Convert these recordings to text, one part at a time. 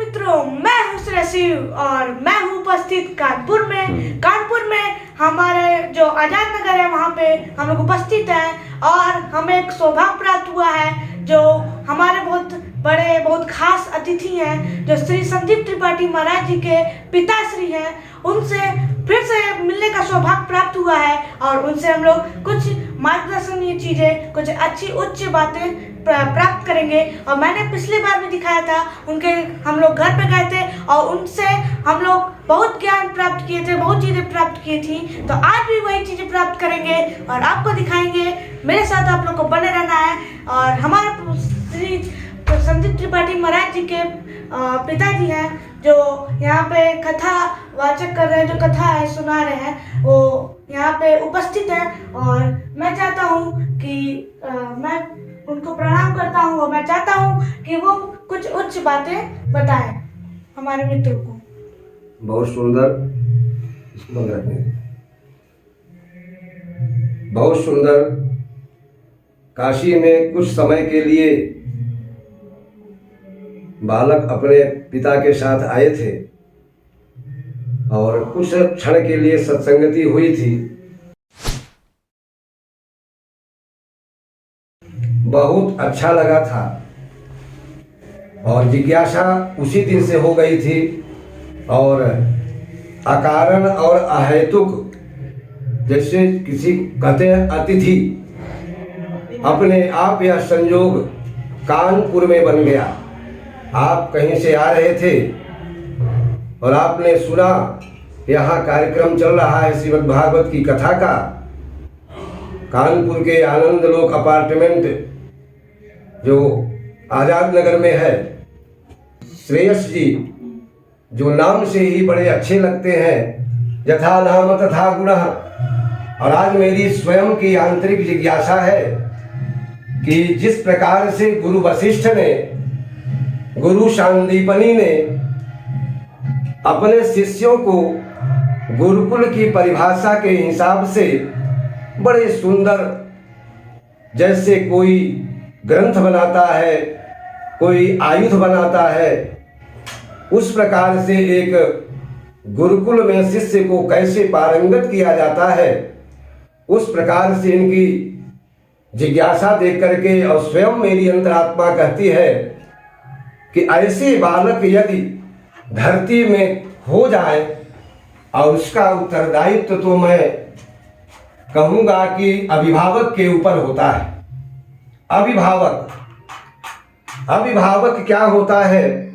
मित्रों, मैं हूं श्रेयसी और मैं हूं उपस्थित कानपुर में। कानपुर में हमारे जो आजाद नगर है वहां पे हम लोग उपस्थित हैं और हमें एक सौभाग्य प्राप्त हुआ है जो हमारे बहुत बड़े बहुत खास अतिथि हैं जो श्री संदीप त्रिपाठी महाराज जी के पिताश्री हैं। उनसे फिर से मिलने का सौभाग्य प्राप्त हुआ है और उनसे हम लोग कुछ मार्गदर्शनीय चीजें, कुछ अच्छी उच्च बातें प्राप्त करेंगे। और मैंने पिछली बार भी दिखाया था, उनके हम लोग घर पे गए थे और उनसे हम लोग बहुत ज्ञान प्राप्त किए थे, बहुत चीजें प्राप्त की थी। तो आज भी वही चीजें प्राप्त करेंगे और आपको दिखाएंगे। मेरे साथ आप लोग को बने रहना है। और हमारे श्री संदीप त्रिपाठी महाराज जी के पिताजी हैं जो यहाँ पे कथा वाचक कर रहे हैं, जो कथा है सुना रहे हैं, वो यहाँ पे उपस्थित है। और मैं चाहता हूँ कि मैं उनको प्रणाम करता हूँ और मैं चाहता हूँ कि वो कुछ उच्च बातें बताएं हमारे मित्रों को। बहुत सुंदर, इसको बंद रखने, बहुत सुंदर। काशी में कुछ समय के लिए बालक अपने पिता के साथ आए थे और कुछ क्षण के लिए सत्संगति हुई थी। बहुत अच्छा लगा था और जिज्ञासा उसी दिन से हो गई थी। और अकारण और अहेतुक, जैसे किसी कहते हैं अतिथि, अपने आप यह संयोग कानपुर में बन गया। आप कहीं से आ रहे थे और आपने सुना यहाँ कार्यक्रम चल रहा है श्रीमद् भागवत की कथा का। कानपुर के आनंद लोक अपार्टमेंट जो आजाद नगर में है, श्रेयस जी जो नाम से ही बड़े अच्छे लगते हैं, यथा नाम तथा गुणः। और आज मेरी स्वयं की आंतरिक जिज्ञासा है कि जिस प्रकार से गुरु वशिष्ठ ने, गुरु सांदीपनी ने अपने शिष्यों को गुरुकुल की परिभाषा के हिसाब से बड़े सुंदर, जैसे कोई ग्रंथ बनाता है, कोई आयुध बनाता है, उस प्रकार से एक गुरुकुल में शिष्य को कैसे पारंगत किया जाता है, उस प्रकार से इनकी जिज्ञासा देख करके और स्वयं मेरी अंतरात्मा कहती है कि ऐसे बालक यदि धरती में हो जाए और उसका उत्तरदायित्व तो मैं कहूँगा कि अभिभावक के ऊपर होता है। अभिभावक क्या होता है?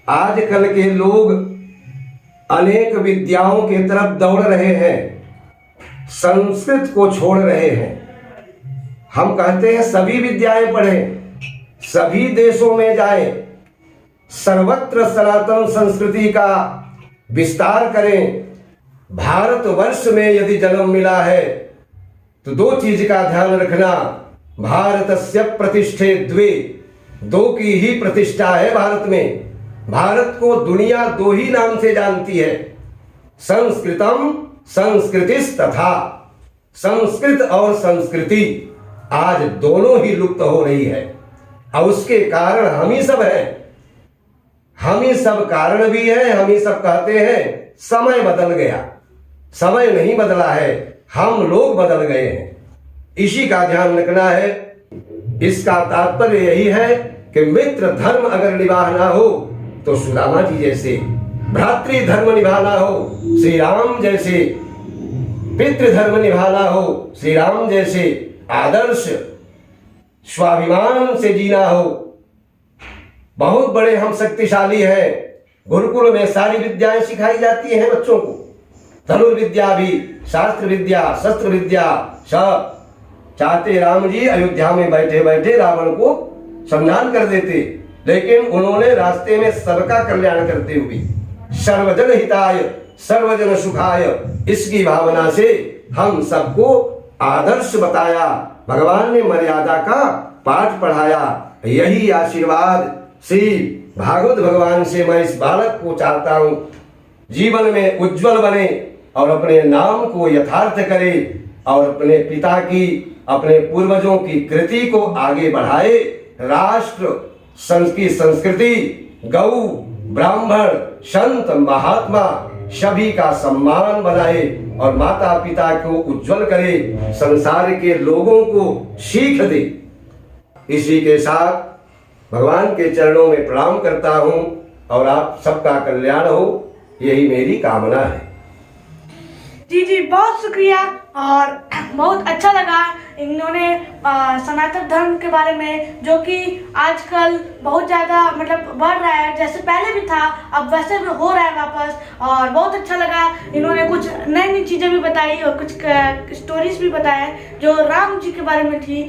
आजकल के लोग अनेक विद्याओं की तरफ दौड़ रहे हैं, संस्कृत को छोड़ रहे हैं। हम कहते हैं सभी विद्याएं पढ़ें, सभी देशों में जाएं, सर्वत्र सनातन संस्कृति का विस्तार करें। भारतवर्ष में यदि जन्म मिला है तो दो चीज का ध्यान रखना, भारतस्य प्रतिष्ठे द्वे, दो की ही प्रतिष्ठा है भारत में। भारत को दुनिया दो ही नाम से जानती है, संस्कृतम संस्कृतिस तथा। संस्कृत और संस्कृति आज दोनों ही लुप्त हो रही है और उसके कारण हम ही सब हैं। हम ही सब कारण भी हैं। हम ही सब कहते हैं समय बदल गया। समय नहीं बदला है, हम लोग बदल गए हैं। इसी का ध्यान रखना है। इसका तात्पर्य यही है कि मित्र धर्म अगर निभाना हो तो सुदामा जी जैसे, भ्रातृ धर्म निभाना हो श्री राम जैसे, पितृ धर्म निभाना हो श्री राम जैसे, आदर्श स्वाभिमान से जीना हो। बहुत बड़े हम शक्तिशाली हैं। गुरुकुल में सारी विद्याएं सिखाई जाती हैं बच्चों को, धनुर्विद्या भी, शास्त्र विद्या, शस्त्र विद्या सब। चाहते राम जी अयोध्या में बैठे बैठे रावण को संधान कर देते, लेकिन उन्होंने रास्ते में सबका कल्याण करते हुए सर्वजन हिताय सर्वजन सुखाय, इसकी भावना से हम सबको आदर्श बताया। भगवान ने मर्यादा का पाठ पढ़ाया। यही आशीर्वाद श्री भागवत भगवान से मैं इस बालक को चाहता हूँ, जीवन में उज्जवल बने और अपने नाम को यथार्थ करे और अपने पिता की, अपने पूर्वजों की कृति को आगे बढ़ाए। राष्ट्र की संस्कृति गौ, ब्राह्मण, संत, महात्मा सभी का सम्मान बनाए और माता पिता को उज्जवल करे, संसार के लोगों को सीख दे। इसी के साथ भगवान के चरणों में प्रणाम करता हूँ और आप सबका कल्याण हो, यही मेरी कामना है। जी जी, बहुत शुक्रिया और बहुत अच्छा लगा इन्होंने सनातन धर्म के बारे में, जो कि आजकल बहुत ज़्यादा मतलब बढ़ रहा है, जैसे पहले भी था अब वैसे भी हो रहा है वापस, और बहुत अच्छा लगा। इन्होंने कुछ नई नई चीज़ें भी बताई और कुछ स्टोरीज भी बताए जो राम जी के बारे में थी,